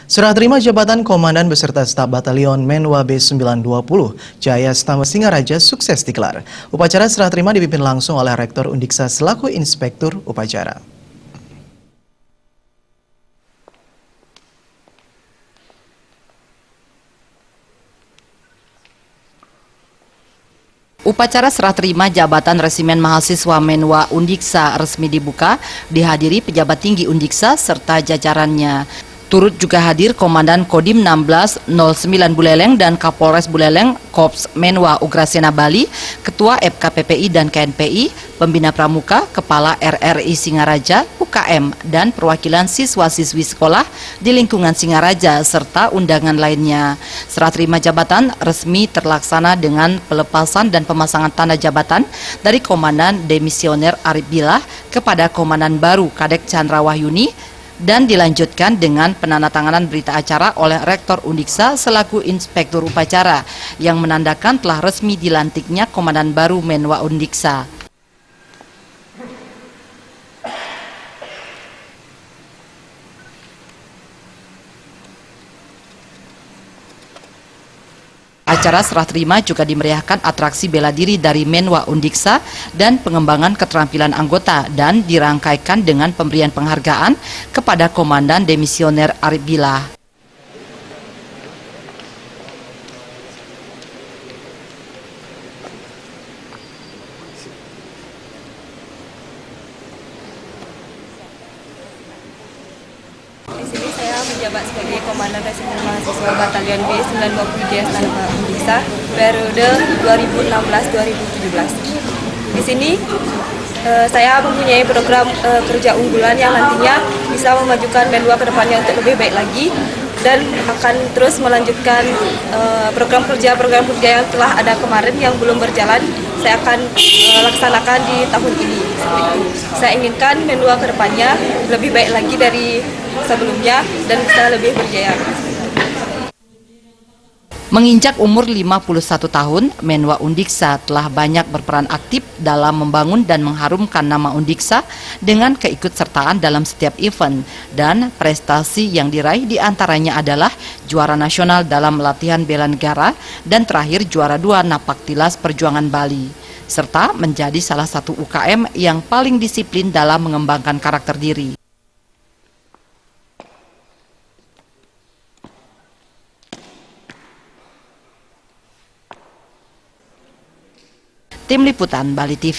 Serah terima jabatan Komandan beserta staf Batalion Menwa B920 Jaya Stama Singaraja sukses digelar. Upacara serah terima dipimpin langsung oleh Rektor Undiksa selaku Inspektur Upacara. Upacara serah terima jabatan Resimen Mahasiswa Menwa Undiksa resmi dibuka, dihadiri pejabat tinggi Undiksa serta jajarannya. Turut juga hadir Komandan Kodim 1609 Buleleng dan Kapolres Buleleng, Korps Menwa Ugrasena Bali, Ketua FKPPI dan KNPI, Pembina Pramuka, Kepala RRI Singaraja, UKM, dan perwakilan siswa-siswi sekolah di lingkungan Singaraja, serta undangan lainnya. Serah terima jabatan resmi terlaksana dengan pelepasan dan pemasangan tanda jabatan dari Komandan Demisioner Arif Billah kepada Komandan baru Kadek Chandra Wahyuni, dan dilanjutkan dengan penandatanganan berita acara oleh Rektor Undiksa selaku Inspektur Upacara yang menandakan telah resmi dilantiknya Komandan baru Menwa Undiksa. Acara serah terima juga dimeriahkan atraksi bela diri dari Menwa Undiksa dan pengembangan keterampilan anggota, dan dirangkaikan dengan pemberian penghargaan kepada Komandan Demisioner Arif Billah. Di sini saya menjabat sebagai Komandan Resimen Mahasiswa Batalion B920 Jaya Stama Undiksa periode 2016-2017. Di sini saya mempunyai program kerja unggulan yang nantinya bisa memajukan Menwa ke depannya untuk lebih baik lagi, dan akan terus melanjutkan program kerja yang telah ada kemarin yang belum berjalan. Saya akan laksanakan di tahun ini. Saya inginkan Menwa ke depannya lebih baik lagi dari sebelumnya dan bisa lebih berjaya. Menginjak umur 51 tahun, Menwa Undiksa telah banyak berperan aktif dalam membangun dan mengharumkan nama Undiksa dengan keikutsertaan dalam setiap event, dan prestasi yang diraih diantaranya adalah juara nasional dalam latihan bela negara dan terakhir juara 2 Napaktilas Perjuangan Bali, serta menjadi salah satu UKM yang paling disiplin dalam mengembangkan karakter diri. Tim Liputan Bali TV.